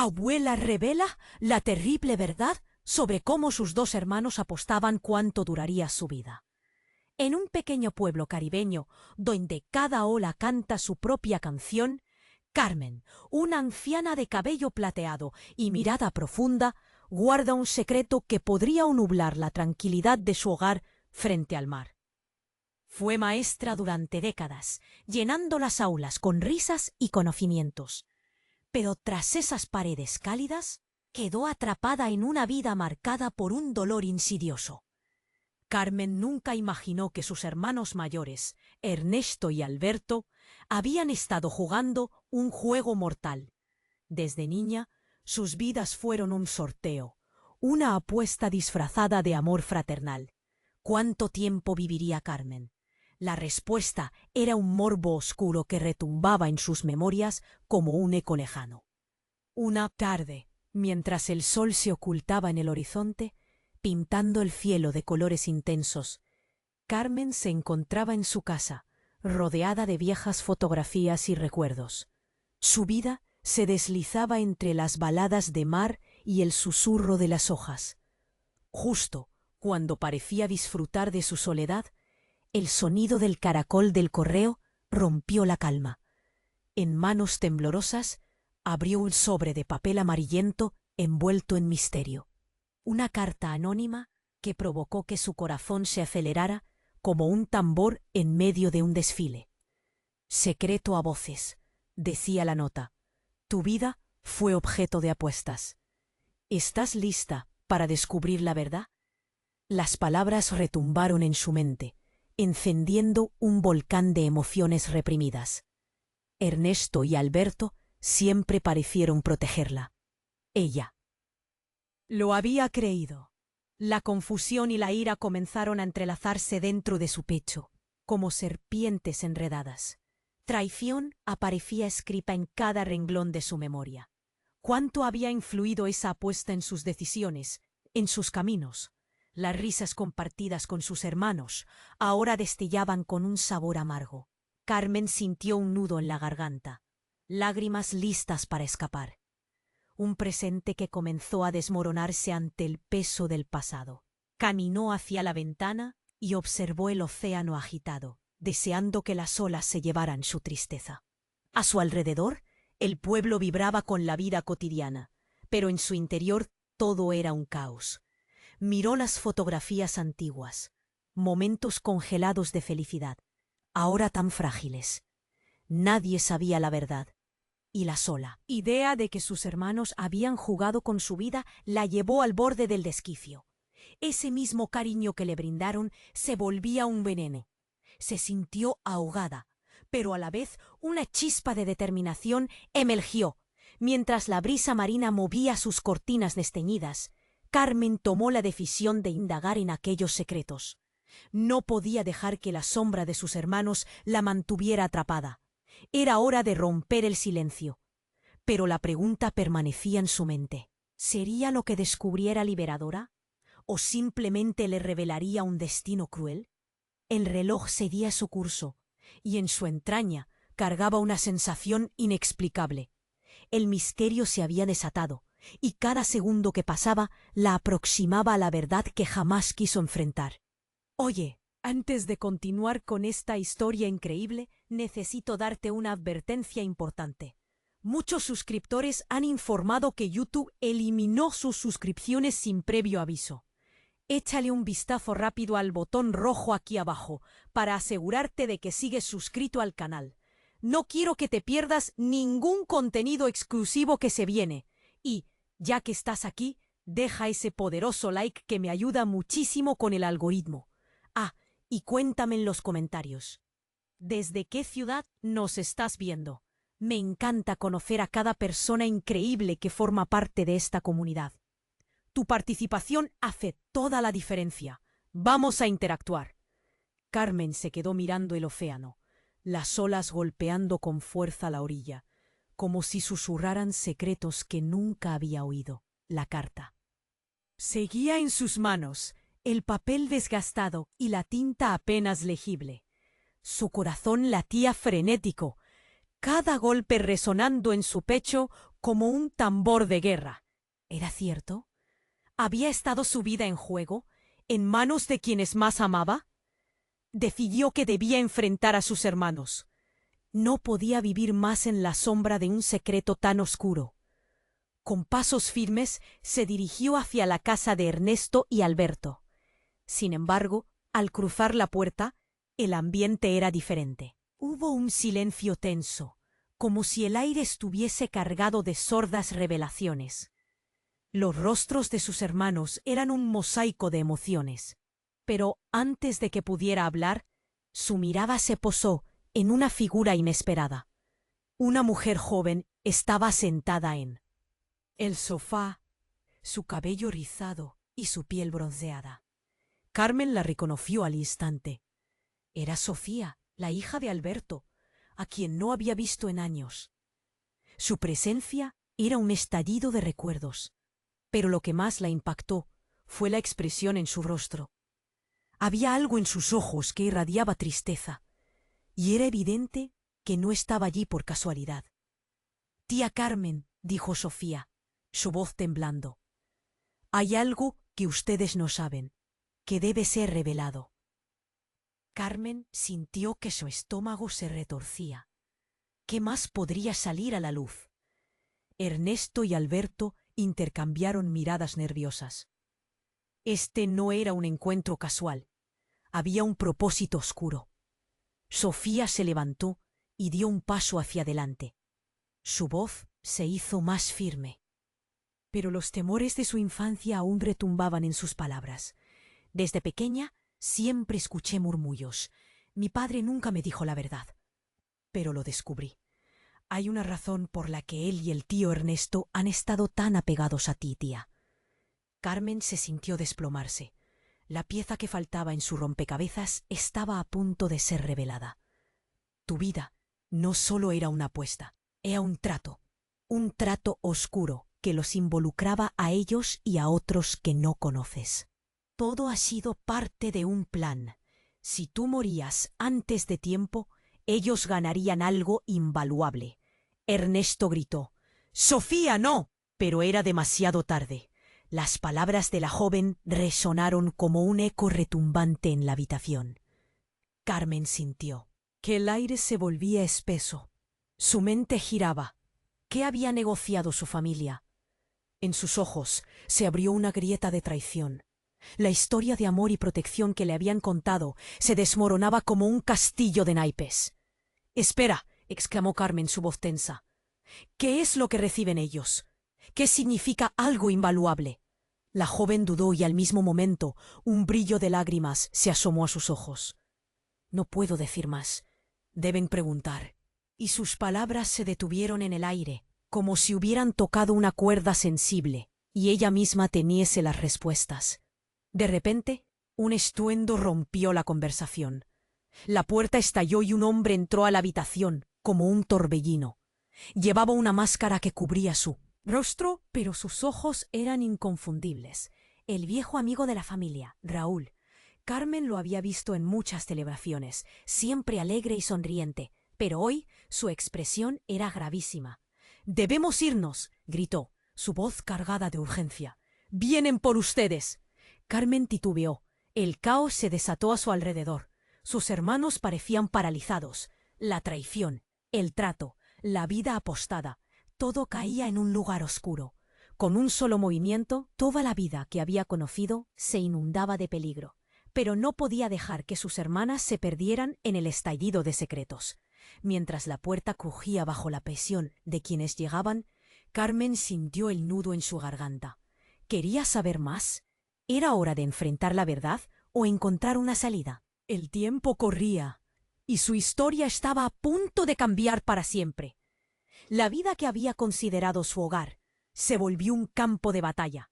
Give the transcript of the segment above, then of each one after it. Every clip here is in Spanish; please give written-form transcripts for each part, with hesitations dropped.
Abuela revela la terrible verdad sobre cómo sus dos hermanos apostaban cuánto duraría su vida. En un pequeño pueblo caribeño, donde cada ola canta su propia canción, Carmen, una anciana de cabello plateado y mirada profunda, guarda un secreto que podría nublar la tranquilidad de su hogar frente al mar. Fue maestra durante décadas, llenando las aulas con risas y conocimientos. Pero tras esas paredes cálidas, quedó atrapada en una vida marcada por un dolor insidioso. Carmen nunca imaginó que sus hermanos mayores, Ernesto y Alberto, habían estado jugando un juego mortal. Desde niña, sus vidas fueron un sorteo, una apuesta disfrazada de amor fraternal. ¿Cuánto tiempo viviría Carmen? La respuesta era un morbo oscuro que retumbaba en sus memorias como un eco lejano. Una tarde, mientras el sol se ocultaba en el horizonte, pintando el cielo de colores intensos, Carmen se encontraba en su casa, rodeada de viejas fotografías y recuerdos. Su vida se deslizaba entre las baladas de mar y el susurro de las hojas. Justo cuando parecía disfrutar de su soledad, el sonido del caracol del correo rompió la calma. En manos temblorosas, abrió un sobre de papel amarillento envuelto en misterio. Una carta anónima que provocó que su corazón se acelerara como un tambor en medio de un desfile. Secreto a voces, decía la nota. Tu vida fue objeto de apuestas. ¿Estás lista para descubrir la verdad? Las palabras retumbaron en su mente, encendiendo un volcán de emociones reprimidas. Ernesto y Alberto siempre parecieron protegerla. Ella lo había creído. La confusión y la ira comenzaron a entrelazarse dentro de su pecho, como serpientes enredadas. Traición aparecía escrita en cada renglón de su memoria. ¿Cuánto había influido esa apuesta en sus decisiones, en sus caminos? Las risas compartidas con sus hermanos ahora destillaban con un sabor amargo. Carmen sintió un nudo en la garganta, lágrimas listas para escapar. Un presente que comenzó a desmoronarse ante el peso del pasado. Caminó hacia la ventana y observó el océano agitado, deseando que las olas se llevaran su tristeza. A su alrededor, el pueblo vibraba con la vida cotidiana, pero en su interior todo era un caos. Miró las fotografías antiguas, momentos congelados de felicidad, ahora tan frágiles. Nadie sabía la verdad. Y la sola idea de que sus hermanos habían jugado con su vida la llevó al borde del desquicio. Ese mismo cariño que le brindaron se volvía un veneno. Se sintió ahogada, pero a la vez una chispa de determinación emergió. Mientras la brisa marina movía sus cortinas desteñidas, Carmen tomó la decisión de indagar en aquellos secretos. No podía dejar que la sombra de sus hermanos la mantuviera atrapada. Era hora de romper el silencio. Pero la pregunta permanecía en su mente. ¿Sería lo que descubriera liberadora? ¿O simplemente le revelaría un destino cruel? El reloj seguía su curso, y en su entraña cargaba una sensación inexplicable. El misterio se había desatado, y cada segundo que pasaba la aproximaba a la verdad que jamás quiso enfrentar. Oye, antes de continuar con esta historia increíble, necesito darte una advertencia importante. Muchos suscriptores han informado que YouTube eliminó sus suscripciones sin previo aviso. Échale un vistazo rápido al botón rojo aquí abajo para asegurarte de que sigues suscrito al canal. No quiero que te pierdas ningún contenido exclusivo que se viene. Y, ya que estás aquí, deja ese poderoso like que me ayuda muchísimo con el algoritmo. Ah, y cuéntame en los comentarios. ¿Desde qué ciudad nos estás viendo? Me encanta conocer a cada persona increíble que forma parte de esta comunidad. Tu participación hace toda la diferencia. Vamos a interactuar. Carmen se quedó mirando el océano, las olas golpeando con fuerza la orilla, como si susurraran secretos que nunca había oído. La carta seguía en sus manos, el papel desgastado y la tinta apenas legible. Su corazón latía frenético, cada golpe resonando en su pecho como un tambor de guerra. ¿Era cierto? ¿Había estado su vida en juego, en manos de quienes más amaba? Decidió que debía enfrentar a sus hermanos. No podía vivir más en la sombra de un secreto tan oscuro. Con pasos firmes se dirigió hacia la casa de Ernesto y Alberto. Sin embargo, al cruzar la puerta, el ambiente era diferente. Hubo un silencio tenso, como si el aire estuviese cargado de sordas revelaciones. Los rostros de sus hermanos eran un mosaico de emociones. Pero antes de que pudiera hablar, su mirada se posó en una figura inesperada. Una mujer joven estaba sentada en el sofá, su cabello rizado y su piel bronceada. Carmen la reconoció al instante. Era Sofía, la hija de Alberto, a quien no había visto en años. Su presencia era un estallido de recuerdos, pero lo que más la impactó fue la expresión en su rostro. Había algo en sus ojos que irradiaba tristeza, y era evidente que no estaba allí por casualidad. «Tía Carmen», dijo Sofía, su voz temblando, «hay algo que ustedes no saben, que debe ser revelado». Carmen sintió que su estómago se retorcía. ¿Qué más podría salir a la luz? Ernesto y Alberto intercambiaron miradas nerviosas. Este no era un encuentro casual. Había un propósito oscuro. Sofía se levantó y dio un paso hacia adelante. Su voz se hizo más firme. Pero los temores de su infancia aún retumbaban en sus palabras. Desde pequeña siempre escuché murmullos. Mi padre nunca me dijo la verdad. Pero lo descubrí. Hay una razón por la que él y el tío Ernesto han estado tan apegados a ti, tía. Carmen se sintió desplomarse. La pieza que faltaba en su rompecabezas estaba a punto de ser revelada. Tu vida no solo era una apuesta, era un trato oscuro que los involucraba a ellos y a otros que no conoces. Todo ha sido parte de un plan. Si tú morías antes de tiempo, ellos ganarían algo invaluable. Ernesto gritó: «¡Sofía, no!». Pero era demasiado tarde. Las palabras de la joven resonaron como un eco retumbante en la habitación. Carmen sintió que el aire se volvía espeso. Su mente giraba. ¿Qué había negociado su familia? En sus ojos se abrió una grieta de traición. La historia de amor y protección que le habían contado se desmoronaba como un castillo de naipes. «Espera», exclamó Carmen, su voz tensa. «¿Qué es lo que reciben ellos? ¿Qué significa algo invaluable?». La joven dudó y al mismo momento un brillo de lágrimas se asomó a sus ojos. «No puedo decir más. Deben preguntar». Y sus palabras se detuvieron en el aire, como si hubieran tocado una cuerda sensible, y ella misma temiese las respuestas. De repente, un estruendo rompió la conversación. La puerta estalló y un hombre entró a la habitación, como un torbellino. Llevaba una máscara que cubría su rostro, pero sus ojos eran inconfundibles. El viejo amigo de la familia, Raúl. Carmen lo había visto en muchas celebraciones, siempre alegre y sonriente, pero hoy su expresión era gravísima. «Debemos irnos», gritó, su voz cargada de urgencia. «Vienen por ustedes». Carmen titubeó. El caos se desató a su alrededor. Sus hermanos parecían paralizados. La traición, el trato, la vida apostada, todo caía en un lugar oscuro. Con un solo movimiento, toda la vida que había conocido se inundaba de peligro. Pero no podía dejar que sus hermanas se perdieran en el estallido de secretos. Mientras la puerta crujía bajo la presión de quienes llegaban, Carmen sintió el nudo en su garganta. ¿Quería saber más? ¿Era hora de enfrentar la verdad o encontrar una salida? El tiempo corría y su historia estaba a punto de cambiar para siempre. La vida que había considerado su hogar se volvió un campo de batalla,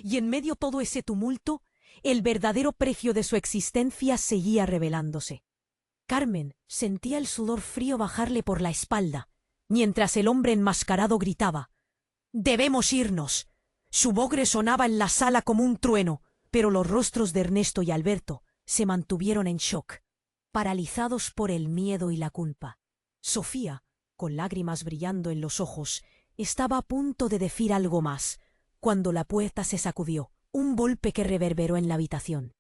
y en medio de todo ese tumulto, el verdadero precio de su existencia seguía revelándose. Carmen sentía el sudor frío bajarle por la espalda, mientras el hombre enmascarado gritaba: «¡Debemos irnos!». Su voz resonaba en la sala como un trueno, pero los rostros de Ernesto y Alberto se mantuvieron en shock, paralizados por el miedo y la culpa. Sofía, con lágrimas brillando en los ojos, Estaba a punto de decir algo más, cuando la puerta se sacudió, un golpe que reverberó en la habitación.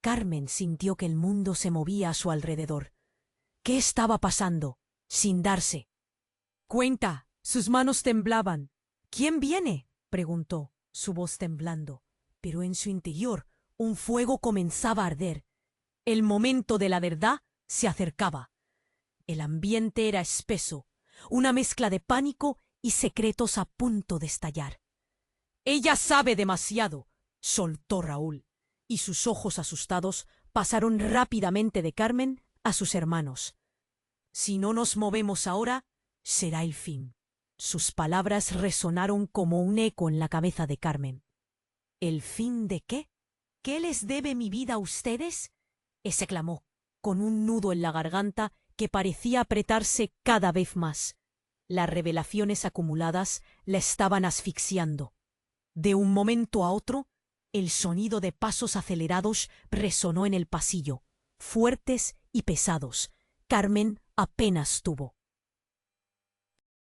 Carmen sintió que el mundo se movía a su alrededor. ¿Qué estaba pasando? Sin darse cuenta, sus manos temblaban. ¿Quién viene?, preguntó, su voz temblando, pero en su interior un fuego comenzaba a arder. El momento de la verdad se acercaba. El ambiente era espeso, una mezcla de pánico y secretos a punto de estallar. «Ella sabe demasiado», soltó Raúl, y sus ojos asustados pasaron rápidamente de Carmen a sus hermanos. «Si no nos movemos ahora, será el fin». Sus palabras resonaron como un eco en la cabeza de Carmen. ¿El fin de qué? ¿Qué les debe mi vida a ustedes?, exclamó, con un nudo en la garganta que parecía apretarse cada vez más. Las revelaciones acumuladas la estaban asfixiando. De un momento a otro, el sonido de pasos acelerados resonó en el pasillo, fuertes y pesados. Carmen apenas tuvo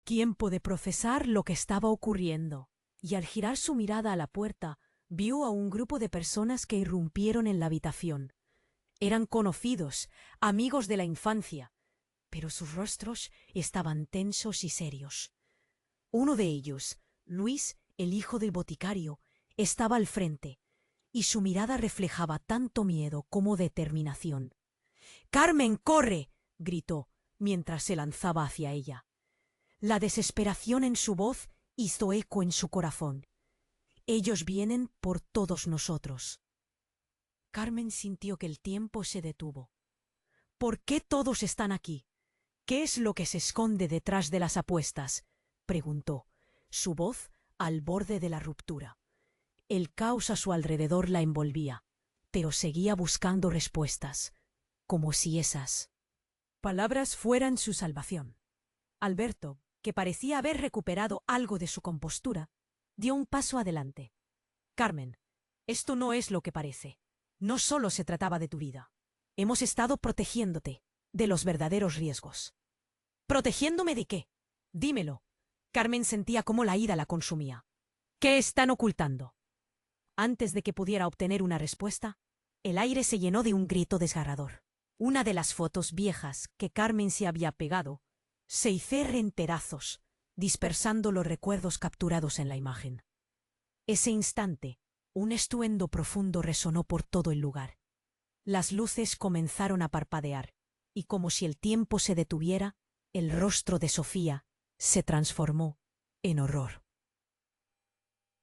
tiempo de procesar lo que estaba ocurriendo, y al girar su mirada a la puerta, vio a un grupo de personas que irrumpieron en la habitación. Eran conocidos, amigos de la infancia, pero sus rostros estaban tensos y serios. Uno de ellos, Luis, el hijo del boticario, estaba al frente, y su mirada reflejaba tanto miedo como determinación. «¡Carmen, corre!», gritó, mientras se lanzaba hacia ella. La desesperación en su voz hizo eco en su corazón. «Ellos vienen por todos nosotros». Carmen sintió que el tiempo se detuvo. «¿Por qué todos están aquí? ¿Qué es lo que se esconde detrás de las apuestas?», preguntó, su voz al borde de la ruptura. El caos a su alrededor la envolvía, pero seguía buscando respuestas, como si esas palabras fueran su salvación. Alberto, que parecía haber recuperado algo de su compostura, dio un paso adelante. «Carmen, esto no es lo que parece. No solo se trataba de tu vida. Hemos estado protegiéndote de los verdaderos riesgos». «¿Protegiéndome de qué? Dímelo». Carmen sentía cómo la ira la consumía. «¿Qué están ocultando?». Antes de que pudiera obtener una respuesta, el aire se llenó de un grito desgarrador. Una de las fotos viejas que Carmen se había pegado se hizo en pedazos, dispersando los recuerdos capturados en la imagen. Ese instante, un estruendo profundo resonó por todo el lugar. Las luces comenzaron a parpadear, y como si el tiempo se detuviera, el rostro de Sofía se transformó en horror.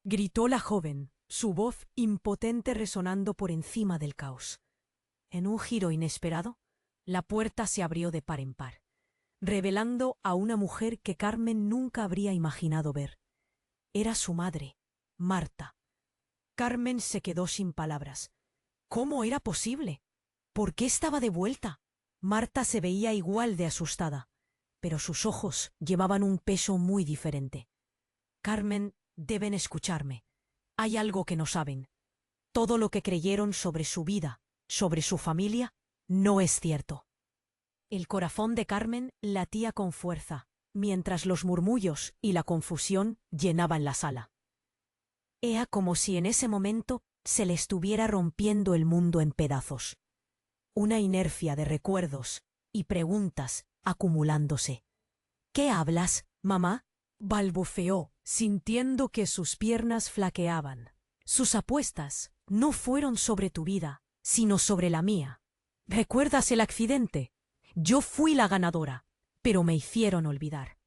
Gritó la joven, su voz impotente resonando por encima del caos. En un giro inesperado, la puerta se abrió de par en par, revelando a una mujer que Carmen nunca habría imaginado ver. Era su madre, Marta. Carmen se quedó sin palabras. ¿Cómo era posible? ¿Por qué estaba de vuelta? Marta se veía igual de asustada, pero sus ojos llevaban un peso muy diferente. «Carmen, deben escucharme. Hay algo que no saben. Todo lo que creyeron sobre su vida, sobre su familia, no es cierto». El corazón de Carmen latía con fuerza, mientras los murmullos y la confusión llenaban la sala. Era como si en ese momento se le estuviera rompiendo el mundo en pedazos. Una inercia de recuerdos y preguntas acumulándose. «¿Qué hablas, mamá?», balbuceó, sintiendo que sus piernas flaqueaban. «Sus apuestas no fueron sobre tu vida, sino sobre la mía. ¿Recuerdas el accidente? Yo fui la ganadora, pero me hicieron olvidar.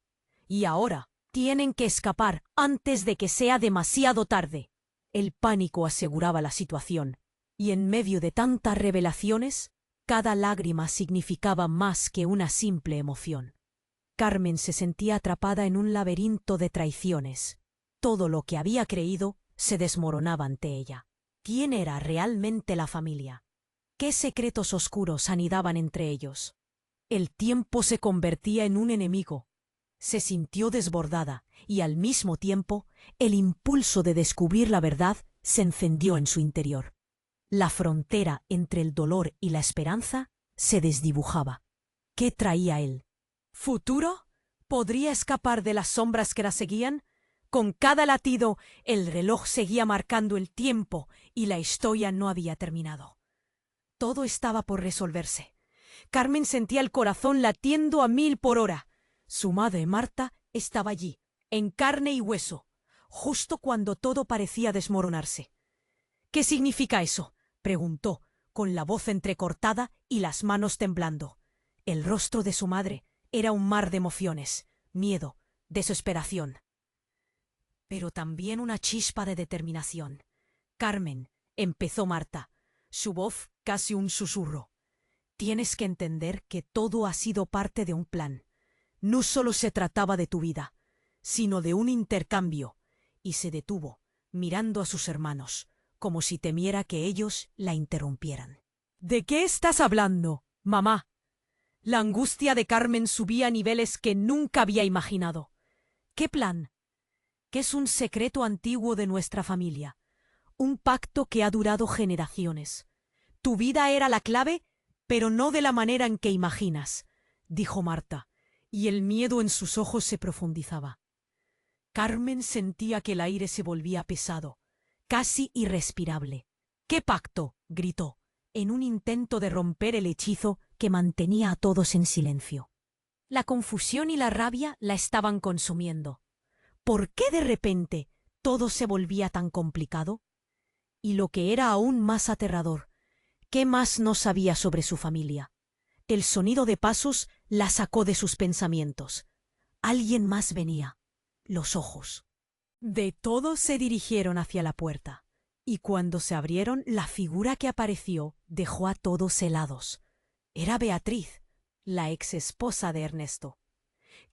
Y ahora tienen que escapar antes de que sea demasiado tarde». El pánico aseguraba la situación, y en medio de tantas revelaciones, cada lágrima significaba más que una simple emoción. Carmen se sentía atrapada en un laberinto de traiciones. Todo lo que había creído se desmoronaba ante ella. ¿Quién era realmente la familia? ¿Qué secretos oscuros anidaban entre ellos? El tiempo se convertía en un enemigo. Se sintió desbordada y al mismo tiempo el impulso de descubrir la verdad se encendió en su interior. La frontera entre el dolor y la esperanza se desdibujaba. ¿Qué traía él? ¿Futuro? ¿Podría escapar de las sombras que la seguían? Con cada latido, el reloj seguía marcando el tiempo y la historia no había terminado. Todo estaba por resolverse. Carmen sentía el corazón latiendo a 1000 por hora. Su madre, Marta, estaba allí, en carne y hueso, justo cuando todo parecía desmoronarse. ¿Qué significa eso?, preguntó, con la voz entrecortada y las manos temblando. El rostro de su madre era un mar de emociones, miedo, desesperación. Pero también una chispa de determinación. Carmen, empezó Marta, su voz casi un susurro. Tienes que entender que todo ha sido parte de un plan. No solo se trataba de tu vida, sino de un intercambio. Y se detuvo, mirando a sus hermanos, como si temiera que ellos la interrumpieran. ¿De qué estás hablando, mamá? La angustia de Carmen subía a niveles que nunca había imaginado. ¿Qué plan? Que es un secreto antiguo de nuestra familia, un pacto que ha durado generaciones. Tu vida era la clave, pero no de la manera en que imaginas, dijo Marta, y el miedo en sus ojos se profundizaba. Carmen sentía que el aire se volvía pesado, casi irrespirable. ¿Qué pacto?, gritó, en un intento de romper el hechizo que mantenía a todos en silencio. La confusión y la rabia la estaban consumiendo. ¿Por qué de repente todo se volvía tan complicado? Y lo que era aún más aterrador, ¿qué más no sabía sobre su familia? El sonido de pasos la sacó de sus pensamientos. Alguien más venía. Los ojos. De todos se dirigieron hacia la puerta, y cuando se abrieron, la figura que apareció dejó a todos helados. Era Beatriz, la exesposa de Ernesto.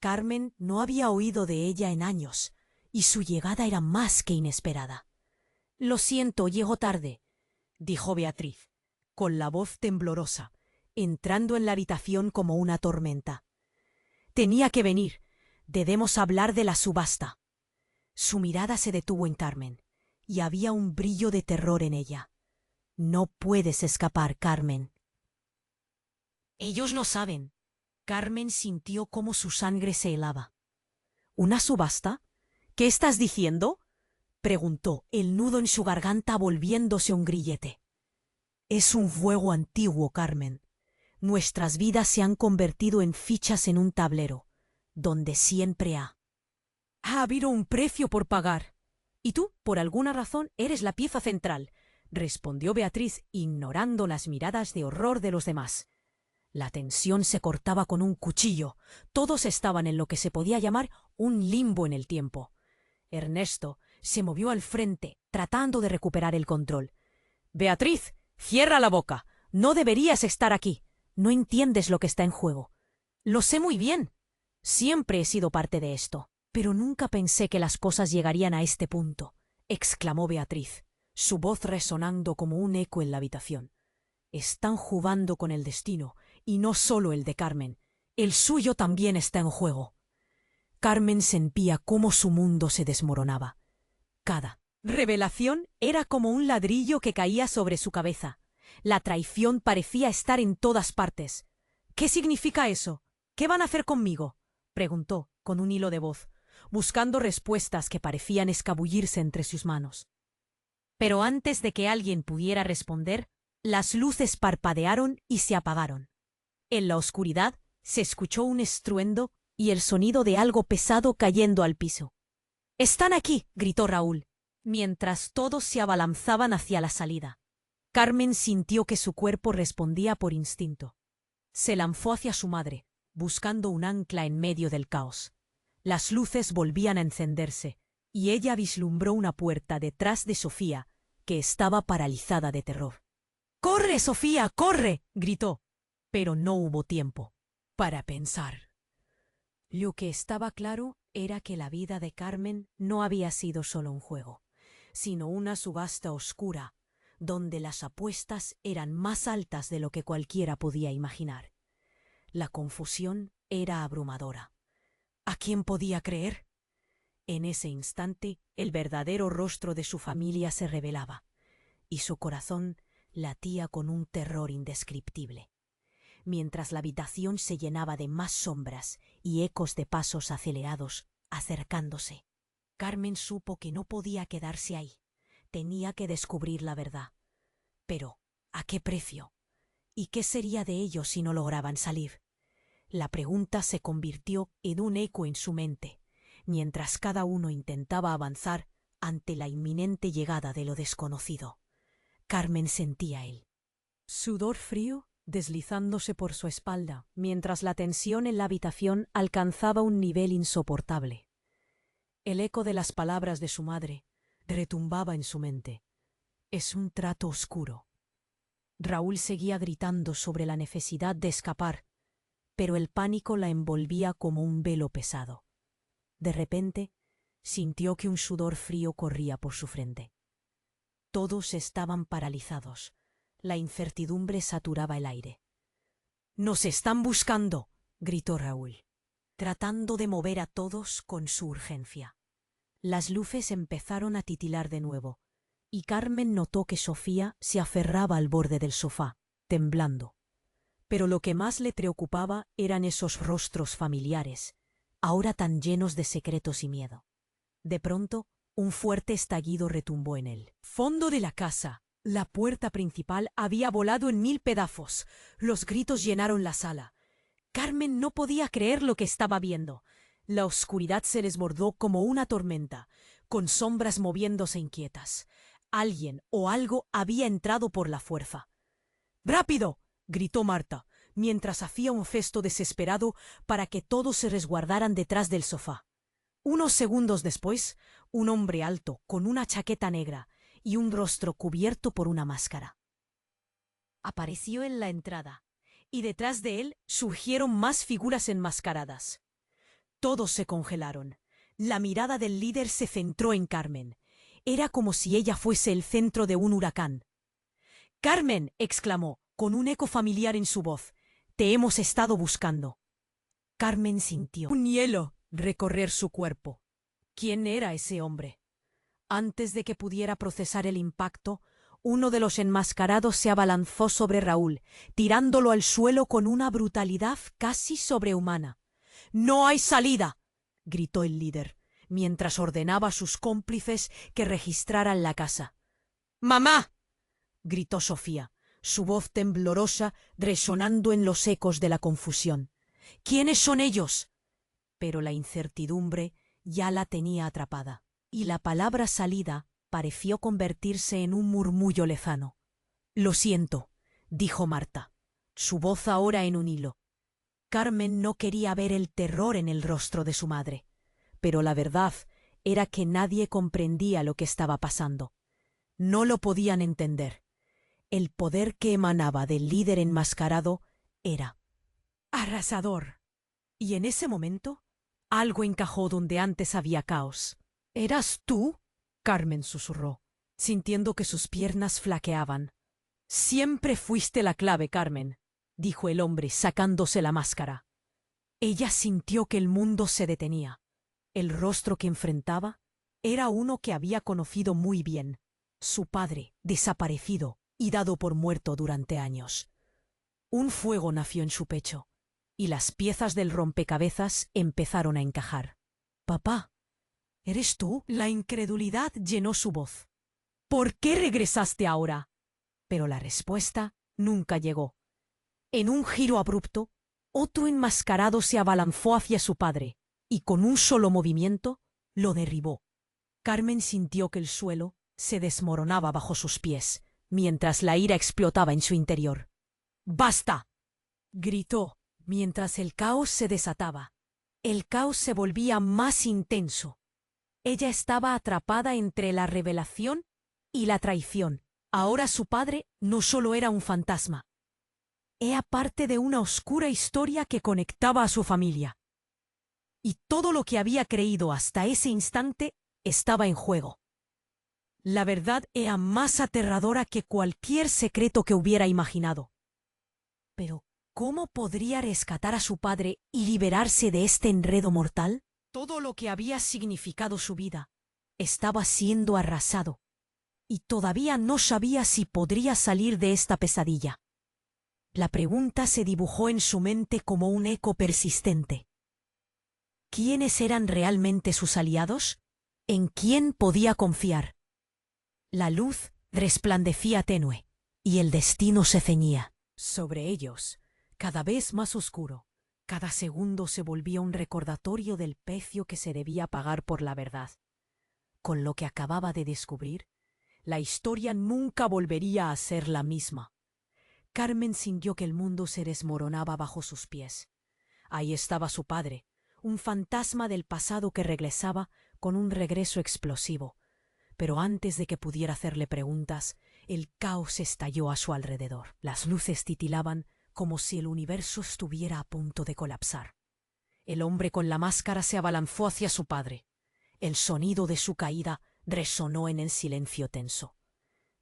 Carmen no había oído de ella en años, y su llegada era más que inesperada. «Lo siento, llego tarde», dijo Beatriz, con la voz temblorosa, entrando en la habitación como una tormenta. «Tenía que venir. Debemos hablar de la subasta». Su mirada se detuvo en Carmen, y había un brillo de terror en ella. «No puedes escapar, Carmen». «Ellos no saben». Carmen sintió cómo su sangre se helaba. «¿Una subasta? ¿Qué estás diciendo?», preguntó, el nudo en su garganta volviéndose un grillete. «Es un juego antiguo, Carmen. Nuestras vidas se han convertido en fichas en un tablero, donde siempre ha habido un precio por pagar. Y tú, por alguna razón, eres la pieza central», respondió Beatriz, ignorando las miradas de horror de los demás. La tensión se cortaba con un cuchillo. Todos estaban en lo que se podía llamar un limbo en el tiempo. Ernesto se movió al frente, tratando de recuperar el control. «Beatriz, cierra la boca. No deberías estar aquí. No entiendes lo que está en juego». «Lo sé muy bien. Siempre he sido parte de esto. Pero nunca pensé que las cosas llegarían a este punto», exclamó Beatriz, su voz resonando como un eco en la habitación. «Están jugando con el destino, y no solo el de Carmen. El suyo también está en juego». Carmen sentía cómo su mundo se desmoronaba. Cada revelación era como un ladrillo que caía sobre su cabeza. La traición parecía estar en todas partes. «¿Qué significa eso? ¿Qué van a hacer conmigo?», preguntó, con un hilo de voz, buscando respuestas que parecían escabullirse entre sus manos. Pero antes de que alguien pudiera responder, las luces parpadearon y se apagaron. En la oscuridad se escuchó un estruendo y el sonido de algo pesado cayendo al piso. «¡Están aquí!», gritó Raúl, mientras todos se abalanzaban hacia la salida. Carmen sintió que su cuerpo respondía por instinto. Se lanzó hacia su madre, buscando un ancla en medio del caos. Las luces volvían a encenderse, y ella vislumbró una puerta detrás de Sofía, que estaba paralizada de terror. «¡Corre, Sofía, corre!», gritó, pero no hubo tiempo para pensar. Lo que estaba claro era que la vida de Carmen no había sido solo un juego, sino una subasta oscura, donde las apuestas eran más altas de lo que cualquiera podía imaginar. La confusión era abrumadora. ¿A quién podía creer? En ese instante, el verdadero rostro de su familia se revelaba, y su corazón latía con un terror indescriptible. mientras la habitación se llenaba de más sombras y ecos de pasos acelerados acercándose. Carmen supo que no podía quedarse ahí. Tenía que descubrir la verdad. Pero, ¿a qué precio? ¿Y qué sería de ellos si no lograban salir? La pregunta se convirtió en un eco en su mente, mientras cada uno intentaba avanzar ante la inminente llegada de lo desconocido. Carmen sentía el sudor frío deslizándose por su espalda, mientras la tensión en la habitación alcanzaba un nivel insoportable. El eco de las palabras de su madre retumbaba en su mente. Es un trato oscuro. Raúl seguía gritando sobre la necesidad de escapar, pero el pánico la envolvía como un velo pesado. De repente, sintió que un sudor frío corría por su frente. Todos estaban paralizados. La incertidumbre saturaba el aire. «¡Nos están buscando!», gritó Raúl, tratando de mover a todos con su urgencia. Las luces empezaron a titilar de nuevo, y Carmen notó que Sofía se aferraba al borde del sofá, temblando. Pero lo que más le preocupaba eran esos rostros familiares, ahora tan llenos de secretos y miedo. De pronto, un fuerte estallido retumbó en el fondo de la casa. La puerta principal había volado en 1000 pedazos. Los gritos llenaron la sala. Carmen no podía creer lo que estaba viendo. La oscuridad se desbordó como una tormenta, con sombras moviéndose inquietas. Alguien o algo había entrado por la fuerza. «¡Rápido!», gritó Marta, mientras hacía un gesto desesperado para que todos se resguardaran detrás del sofá. Unos segundos después, un hombre alto, con una chaqueta negra y un rostro cubierto por una máscara apareció en la entrada, y detrás de él surgieron más figuras enmascaradas. Todos se congelaron. La mirada del líder se centró en Carmen. Era como si ella fuese el centro de un huracán. «¡Carmen!», exclamó, con un eco familiar en su voz. «Te hemos estado buscando». Carmen sintió un hielo recorrer su cuerpo. ¿Quién era ese hombre? Antes de que pudiera procesar el impacto, uno de los enmascarados se abalanzó sobre Raúl, tirándolo al suelo con una brutalidad casi sobrehumana. «¡No hay salida!», gritó el líder, mientras ordenaba a sus cómplices que registraran la casa. «¡Mamá!», gritó Sofía, su voz temblorosa resonando en los ecos de la confusión. «¿Quiénes son ellos?». Pero la incertidumbre ya la tenía atrapada, y la palabra salida pareció convertirse en un murmullo lejano. «Lo siento», dijo Marta, su voz ahora en un hilo. Carmen no quería ver el terror en el rostro de su madre, pero la verdad era que nadie comprendía lo que estaba pasando. No lo podían entender. El poder que emanaba del líder enmascarado era arrasador. Y en ese momento, algo encajó donde antes había caos. «¿Eras tú?», Carmen susurró, sintiendo que sus piernas flaqueaban. «Siempre fuiste la clave, Carmen», dijo el hombre sacándose la máscara. Ella sintió que el mundo se detenía. El rostro que enfrentaba era uno que había conocido muy bien, su padre, desaparecido y dado por muerto durante años. Un fuego nació en su pecho, y las piezas del rompecabezas empezaron a encajar. «Papá, ¿eres tú?». La incredulidad llenó su voz. «¿Por qué regresaste ahora?». Pero la respuesta nunca llegó. En un giro abrupto, otro enmascarado se abalanzó hacia su padre, y con un solo movimiento lo derribó. Carmen sintió que el suelo se desmoronaba bajo sus pies, mientras la ira explotaba en su interior. «¡Basta!», gritó, mientras el caos se desataba. El caos se volvía más intenso. Ella estaba atrapada entre la revelación y la traición. Ahora su padre no solo era un fantasma, era parte de una oscura historia que conectaba a su familia. Y todo lo que había creído hasta ese instante estaba en juego. La verdad era más aterradora que cualquier secreto que hubiera imaginado. Pero, ¿cómo podría rescatar a su padre y liberarse de este enredo mortal? Todo lo que había significado su vida estaba siendo arrasado, y todavía no sabía si podría salir de esta pesadilla. La pregunta se dibujó en su mente como un eco persistente. ¿Quiénes eran realmente sus aliados? ¿En quién podía confiar? La luz resplandecía tenue, y el destino se ceñía sobre ellos, cada vez más oscuro. Cada segundo se volvía un recordatorio del precio que se debía pagar por la verdad. Con lo que acababa de descubrir, la historia nunca volvería a ser la misma. Carmen sintió que el mundo se desmoronaba bajo sus pies. Ahí estaba su padre, un fantasma del pasado que regresaba con un regreso explosivo. Pero antes de que pudiera hacerle preguntas, el caos estalló a su alrededor. Las luces titilaban como si el universo estuviera a punto de colapsar. El hombre con la máscara se abalanzó hacia su padre. El sonido de su caída resonó en el silencio tenso.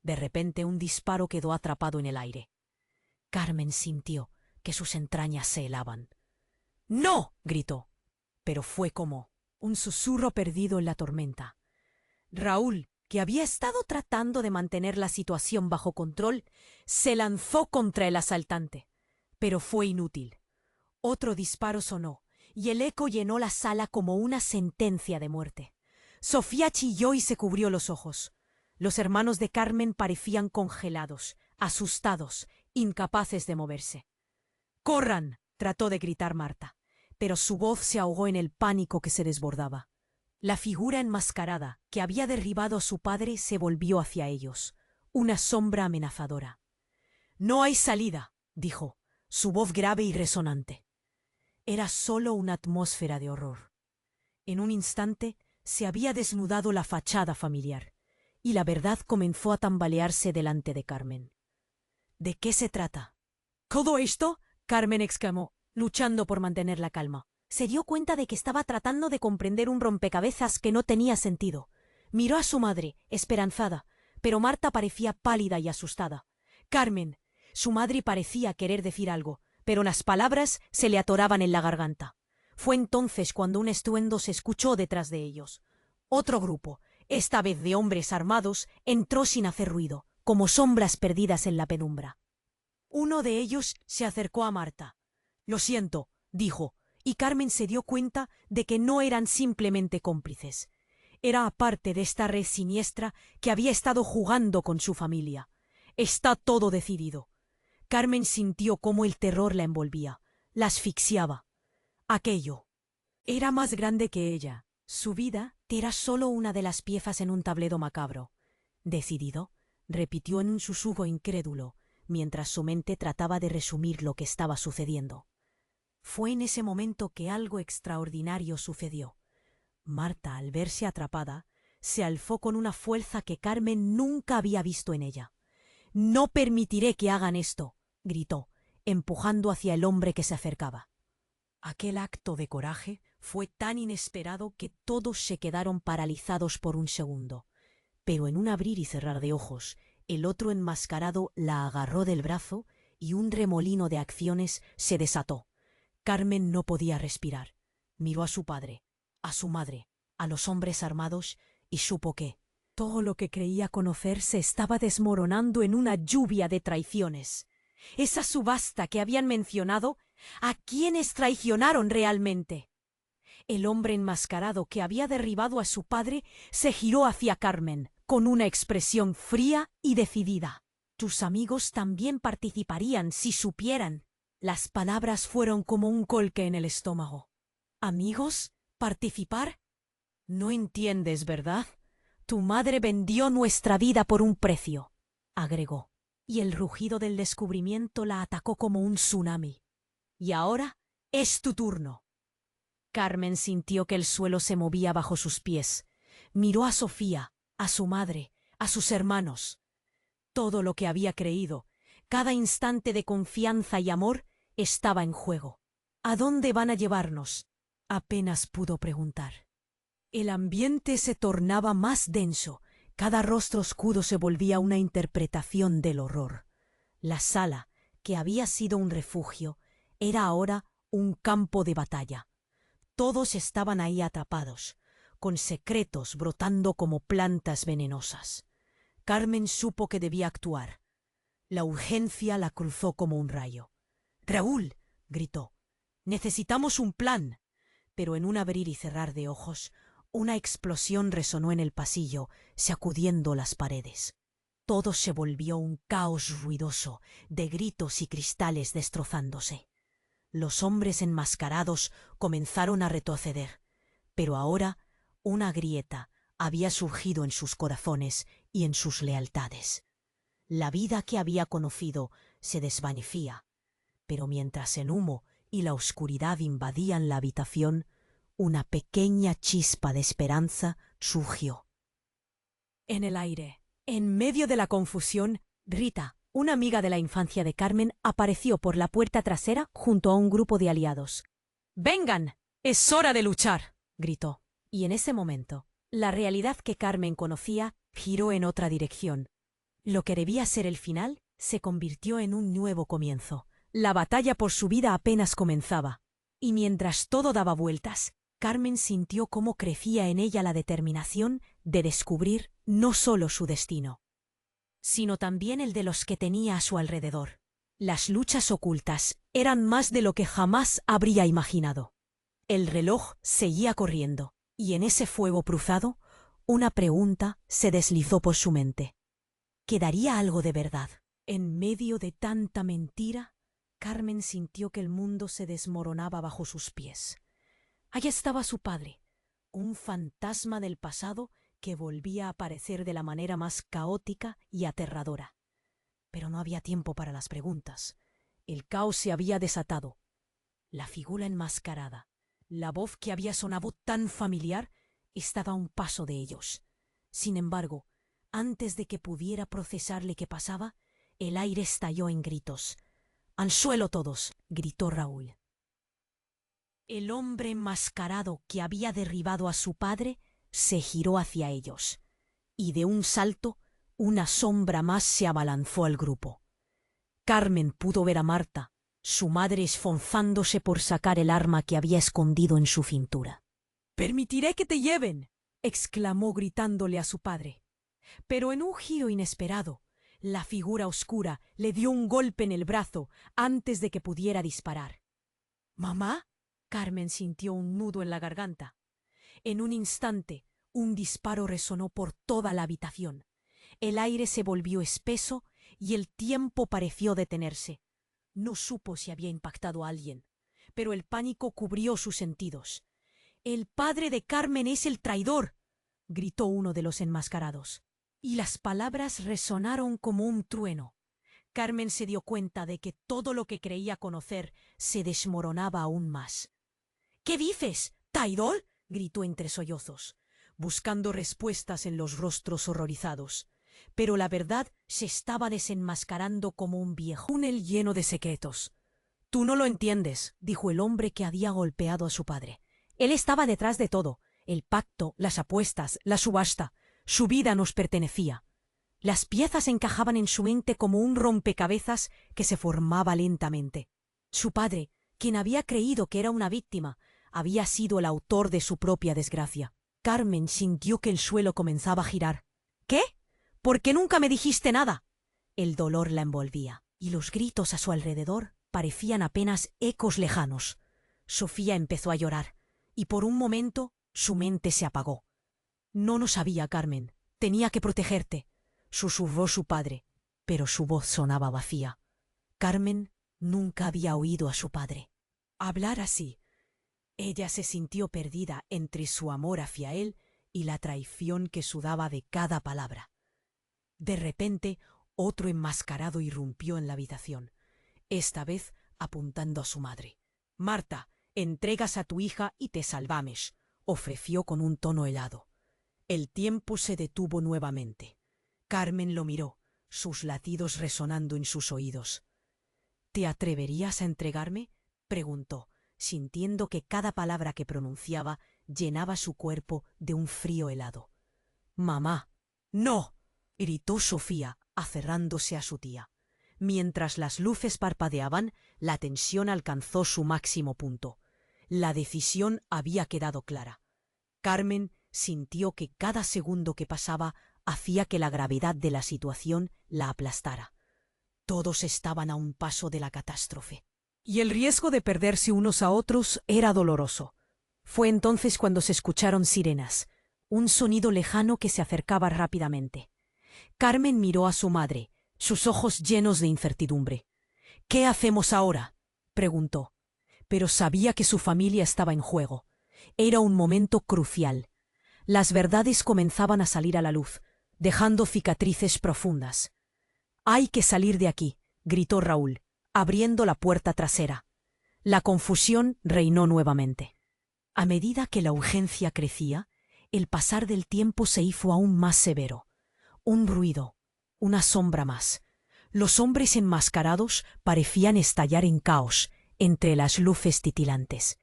De repente un disparo quedó atrapado en el aire. Carmen sintió que sus entrañas se helaban. ¡No! Gritó, pero fue como un susurro perdido en la tormenta. Raúl, que había estado tratando de mantener la situación bajo control, se lanzó contra el asaltante, pero fue inútil. Otro disparo sonó, y el eco llenó la sala como una sentencia de muerte. Sofía chilló y se cubrió los ojos. Los hermanos de Carmen parecían congelados, asustados, incapaces de moverse. ¡Corran!, trató de gritar Marta, pero su voz se ahogó en el pánico que se desbordaba. La figura enmascarada que había derribado a su padre se volvió hacia ellos, una sombra amenazadora. «No hay salida», dijo, su voz grave y resonante. Era solo una atmósfera de horror. En un instante se había desnudado la fachada familiar, y la verdad comenzó a tambalearse delante de Carmen. ¿De qué se trata? ¿Todo esto?, Carmen exclamó, luchando por mantener la calma. Se dio cuenta de que estaba tratando de comprender un rompecabezas que no tenía sentido. Miró a su madre, esperanzada, pero Marta parecía pálida y asustada. Carmen, su madre parecía querer decir algo, pero las palabras se le atoraban en la garganta. Fue entonces cuando un estruendo se escuchó detrás de ellos. Otro grupo, esta vez de hombres armados, entró sin hacer ruido, como sombras perdidas en la penumbra. Uno de ellos se acercó a Marta. «Lo siento», dijo, y Carmen se dio cuenta de que no eran simplemente cómplices. Era parte de esta red siniestra que había estado jugando con su familia. Está todo decidido. Carmen sintió cómo el terror la envolvía, la asfixiaba. Aquello era más grande que ella. Su vida era solo una de las piezas en un tablero macabro. «Decidido», repitió en un susurro incrédulo, mientras su mente trataba de resumir lo que estaba sucediendo. Fue en ese momento que algo extraordinario sucedió. Marta, al verse atrapada, se alzó con una fuerza que Carmen nunca había visto en ella. «No permitiré que hagan esto», gritó, empujando hacia el hombre que se acercaba. Aquel acto de coraje fue tan inesperado que todos se quedaron paralizados por un segundo. Pero en un abrir y cerrar de ojos, el otro enmascarado la agarró del brazo y un remolino de acciones se desató. Carmen no podía respirar. Miró a su padre, a su madre, a los hombres armados y supo que todo lo que creía conocer se estaba desmoronando en una lluvia de traiciones. Esa subasta que habían mencionado, ¿a quiénes traicionaron realmente? El hombre enmascarado que había derribado a su padre se giró hacia Carmen con una expresión fría y decidida. «Tus amigos también participarían si supieran». Las palabras fueron como un golpe en el estómago. «¿Amigos? ¿Participar? No entiendes, ¿verdad? Tu madre vendió nuestra vida por un precio», agregó, y el rugido del descubrimiento la atacó como un tsunami. «Y ahora es tu turno». Carmen sintió que el suelo se movía bajo sus pies. Miró a Sofía, a su madre, a sus hermanos. Todo lo que había creído, cada instante de confianza y amor, estaba en juego. «¿A dónde van a llevarnos?», apenas pudo preguntar. El ambiente se tornaba más denso, cada rostro oscuro se volvía una interpretación del horror. La sala, que había sido un refugio, era ahora un campo de batalla. Todos estaban ahí atrapados, con secretos brotando como plantas venenosas. Carmen supo que debía actuar. La urgencia la cruzó como un rayo. «Raúl», gritó, «necesitamos un plan». Pero en un abrir y cerrar de ojos, una explosión resonó en el pasillo, sacudiendo las paredes. Todo se volvió un caos ruidoso, de gritos y cristales destrozándose. Los hombres enmascarados comenzaron a retroceder, pero ahora una grieta había surgido en sus corazones y en sus lealtades. La vida que había conocido se desvanecía, pero mientras el humo y la oscuridad invadían la habitación, una pequeña chispa de esperanza surgió. En el aire, en medio de la confusión, Rita, una amiga de la infancia de Carmen, apareció por la puerta trasera junto a un grupo de aliados. «¡Vengan! ¡Es hora de luchar!», gritó. Y en ese momento, la realidad que Carmen conocía giró en otra dirección. Lo que debía ser el final se convirtió en un nuevo comienzo. La batalla por su vida apenas comenzaba. Y mientras todo daba vueltas, Carmen sintió cómo crecía en ella la determinación de descubrir no solo su destino, sino también el de los que tenía a su alrededor. Las luchas ocultas eran más de lo que jamás habría imaginado. El reloj seguía corriendo, y en ese fuego cruzado, una pregunta se deslizó por su mente. ¿Quedaría algo de verdad? En medio de tanta mentira, Carmen sintió que el mundo se desmoronaba bajo sus pies. Allí estaba su padre, un fantasma del pasado que volvía a aparecer de la manera más caótica y aterradora. Pero no había tiempo para las preguntas. El caos se había desatado. La figura enmascarada, la voz que había sonado tan familiar, estaba a un paso de ellos. Sin embargo, antes de que pudiera procesar lo que pasaba, el aire estalló en gritos. «¡Al suelo todos!», gritó Raúl. El hombre enmascarado que había derribado a su padre se giró hacia ellos, y de un salto, una sombra más se abalanzó al grupo. Carmen pudo ver a Marta, su madre, esforzándose por sacar el arma que había escondido en su cintura. «¡Permitiré que te lleven!», exclamó gritándole a su padre. Pero en un giro inesperado, la figura oscura le dio un golpe en el brazo antes de que pudiera disparar. «¿Mamá?», Carmen sintió un nudo en la garganta. En un instante, un disparo resonó por toda la habitación. El aire se volvió espeso y el tiempo pareció detenerse. No supo si había impactado a alguien, pero el pánico cubrió sus sentidos. «¡El padre de Carmen es el traidor!», gritó uno de los enmascarados. Y las palabras resonaron como un trueno. Carmen se dio cuenta de que todo lo que creía conocer se desmoronaba aún más. «¿Qué dices? ¿Traidor?», gritó entre sollozos, buscando respuestas en los rostros horrorizados. Pero la verdad se estaba desenmascarando como un viejo túnel lleno de secretos. «Tú no lo entiendes», dijo el hombre que había golpeado a su padre. «Él estaba detrás de todo. El pacto, las apuestas, la subasta. Su vida nos pertenecía». Las piezas encajaban en su mente como un rompecabezas que se formaba lentamente. Su padre, quien había creído que era una víctima, había sido el autor de su propia desgracia. Carmen sintió que el suelo comenzaba a girar. «¿Qué? ¿Por qué nunca me dijiste nada?». El dolor la envolvía, y los gritos a su alrededor parecían apenas ecos lejanos. Sofía empezó a llorar, y por un momento su mente se apagó. «No lo sabía, Carmen. Tenía que protegerte», susurró su padre, pero su voz sonaba vacía. Carmen nunca había oído a su padre hablar así. Ella se sintió perdida entre su amor hacia él y la traición que sudaba de cada palabra. De repente, otro enmascarado irrumpió en la habitación, esta vez apuntando a su madre. «Marta, entregas a tu hija y te salvamos», ofreció con un tono helado. El tiempo se detuvo nuevamente. Carmen lo miró, sus latidos resonando en sus oídos. «¿Te atreverías a entregarme?», preguntó, sintiendo que cada palabra que pronunciaba llenaba su cuerpo de un frío helado. «Mamá, no», gritó Sofía, aferrándose a su tía. Mientras las luces parpadeaban, la tensión alcanzó su máximo punto. La decisión había quedado clara. Carmen sintió que cada segundo que pasaba hacía que la gravedad de la situación la aplastara. Todos estaban a un paso de la catástrofe. Y el riesgo de perderse unos a otros era doloroso. Fue entonces cuando se escucharon sirenas, un sonido lejano que se acercaba rápidamente. Carmen miró a su madre, sus ojos llenos de incertidumbre. «¿Qué hacemos ahora?», preguntó. Pero sabía que su familia estaba en juego. Era un momento crucial. Las verdades comenzaban a salir a la luz, dejando cicatrices profundas. «Hay que salir de aquí», gritó Raúl, abriendo la puerta trasera. La confusión reinó nuevamente. A medida que la urgencia crecía, el pasar del tiempo se hizo aún más severo. Un ruido, una sombra más. Los hombres enmascarados parecían estallar en caos entre las luces titilantes.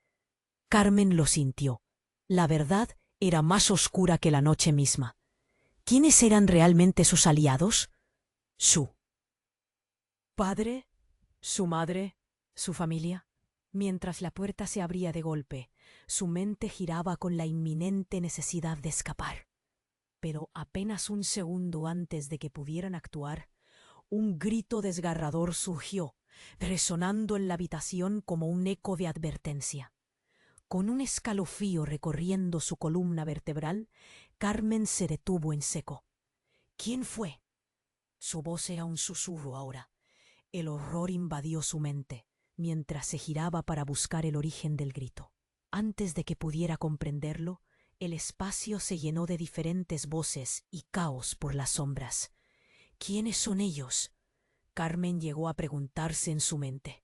Carmen lo sintió. La verdad era más oscura que la noche misma. ¿Quiénes eran realmente sus aliados? Su padre, su madre, su familia. Mientras la puerta se abría de golpe, su mente giraba con la inminente necesidad de escapar. Pero apenas un segundo antes de que pudieran actuar, un grito desgarrador surgió, resonando en la habitación como un eco de advertencia. Con un escalofrío recorriendo su columna vertebral, Carmen se detuvo en seco. ¿Quién fue? Su voz era un susurro ahora. El horror invadió su mente, mientras se giraba para buscar el origen del grito. Antes de que pudiera comprenderlo, el espacio se llenó de diferentes voces y caos por las sombras. ¿Quiénes son ellos?, Carmen llegó a preguntarse en su mente.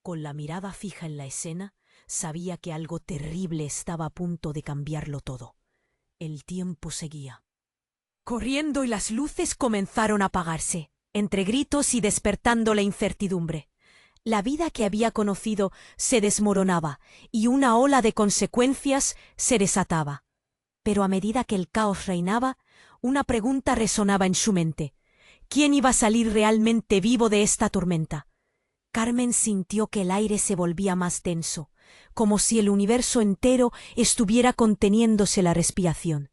Con la mirada fija en la escena, sabía que algo terrible estaba a punto de cambiarlo todo. El tiempo seguía corriendo y las luces comenzaron a apagarse, entre gritos y despertando la incertidumbre. La vida que había conocido se desmoronaba y una ola de consecuencias se desataba. Pero a medida que el caos reinaba, una pregunta resonaba en su mente. ¿Quién iba a salir realmente vivo de esta tormenta? Carmen sintió que el aire se volvía más denso, como si el universo entero estuviera conteniéndose la respiración.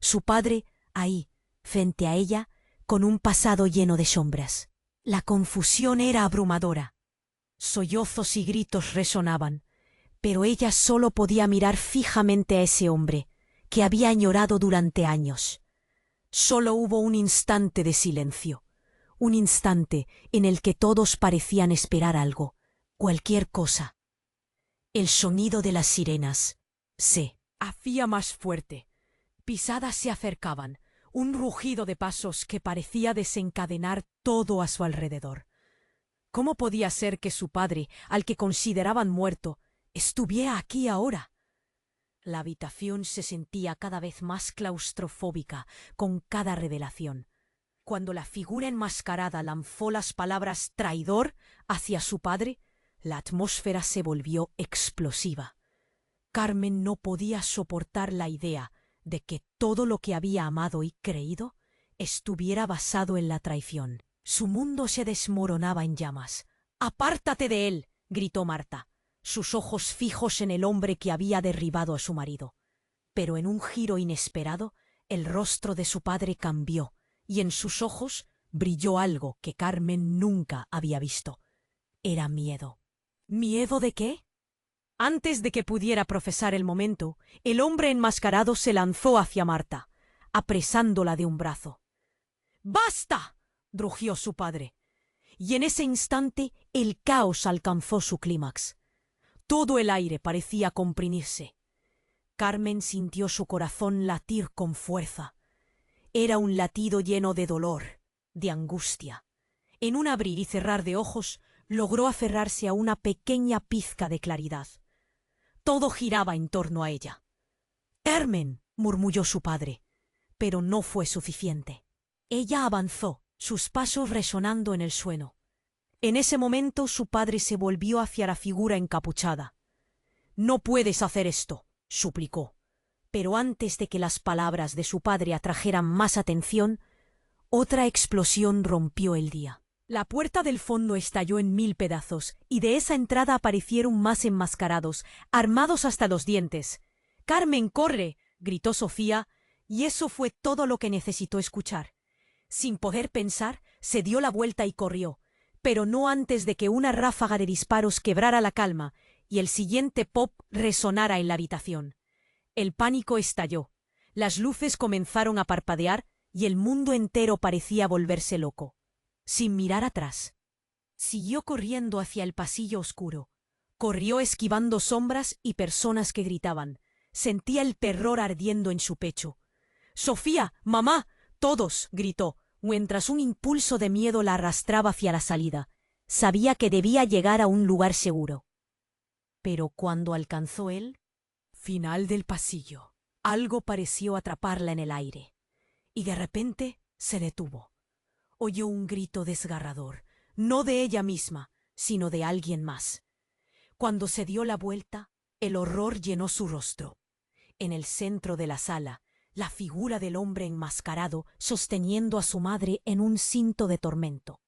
Su padre, ahí, frente a ella, con un pasado lleno de sombras. La confusión era abrumadora. Sollozos y gritos resonaban, pero ella solo podía mirar fijamente a ese hombre, que había añorado durante años. Solo hubo un instante de silencio, un instante en el que todos parecían esperar algo, cualquier cosa. El sonido de las sirenas se hacía más fuerte. Pisadas se acercaban, un rugido de pasos que parecía desencadenar todo a su alrededor. ¿Cómo podía ser que su padre, al que consideraban muerto, estuviera aquí ahora? La habitación se sentía cada vez más claustrofóbica con cada revelación. Cuando la figura enmascarada lanzó las palabras «traidor» hacia su padre, la atmósfera se volvió explosiva. Carmen no podía soportar la idea de que todo lo que había amado y creído estuviera basado en la traición. Su mundo se desmoronaba en llamas. «¡Apártate de él!», gritó Marta, sus ojos fijos en el hombre que había derribado a su marido. Pero en un giro inesperado, el rostro de su padre cambió, y en sus ojos brilló algo que Carmen nunca había visto. Era miedo. ¿Miedo de qué? Antes de que pudiera procesar el momento, el hombre enmascarado se lanzó hacia Marta, apresándola de un brazo. «¡Basta!», rugió su padre. Y en ese instante el caos alcanzó su clímax. Todo el aire parecía comprimirse. Carmen sintió su corazón latir con fuerza. Era un latido lleno de dolor, de angustia. En un abrir y cerrar de ojos, logró aferrarse a una pequeña pizca de claridad. Todo giraba en torno a ella. «Carmen», murmulló su padre, pero no fue suficiente. Ella avanzó, sus pasos resonando en el suelo. En ese momento su padre se volvió hacia la figura encapuchada. «No puedes hacer esto», suplicó. Pero antes de que las palabras de su padre atrajeran más atención, otra explosión rompió el día. La puerta del fondo estalló en 1000 pedazos, y de esa entrada aparecieron más enmascarados, armados hasta los dientes. «¡Carmen, corre!», gritó Sofía, y eso fue todo lo que necesitó escuchar. Sin poder pensar, se dio la vuelta y corrió. pero no antes de que una ráfaga de disparos quebrara la calma y el siguiente pop resonara en la habitación. El pánico estalló. Las luces comenzaron a parpadear y el mundo entero parecía volverse loco. Sin mirar atrás, siguió corriendo hacia el pasillo oscuro. Corrió esquivando sombras y personas que gritaban. Sentía el terror ardiendo en su pecho. «¡Sofía! ¡Mamá! ¡Todos!», gritó, mientras un impulso de miedo la arrastraba hacia la salida. Sabía que debía llegar a un lugar seguro. Pero cuando alcanzó el final del pasillo, algo pareció atraparla en el aire, y de repente se detuvo. Oyó un grito desgarrador, no de ella misma, sino de alguien más. Cuando se dio la vuelta, el horror llenó su rostro. En el centro de la sala, la figura del hombre enmascarado sosteniendo a su madre en un cinto de tormento.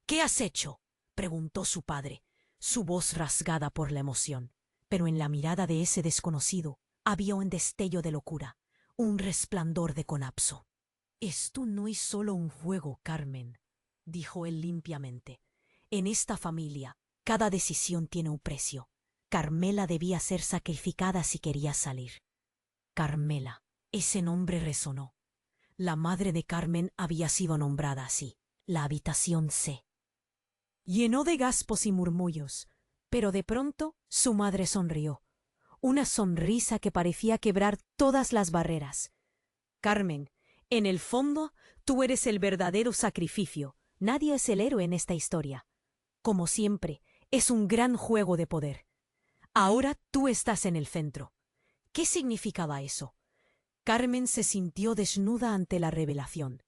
«¿Qué has hecho?», preguntó su padre, su voz rasgada por la emoción. Pero en la mirada de ese desconocido había un destello de locura, un resplandor de colapso. «Esto no es solo un juego, Carmen», dijo él limpiamente. «En esta familia, cada decisión tiene un precio. Carmela debía ser sacrificada si quería salir». Carmela. Ese nombre resonó. La madre de Carmen había sido nombrada así. La habitación C llenó de gaspos y murmullos, pero de pronto su madre sonrió. Una sonrisa que parecía quebrar todas las barreras. «Carmen, en el fondo, tú eres el verdadero sacrificio. Nadie es el héroe en esta historia. Como siempre, es un gran juego de poder. Ahora tú estás en el centro». ¿Qué significaba eso? Carmen se sintió desnuda ante la revelación.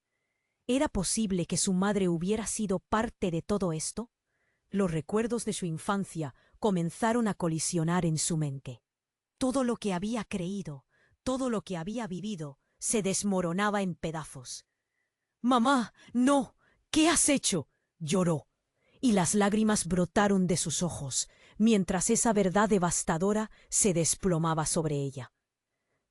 ¿Era posible que su madre hubiera sido parte de todo esto? Los recuerdos de su infancia comenzaron a colisionar en su mente. Todo lo que había creído, todo lo que había vivido, se desmoronaba en pedazos. «Mamá, no, ¿qué has hecho?», lloró, y las lágrimas brotaron de sus ojos, mientras esa verdad devastadora se desplomaba sobre ella.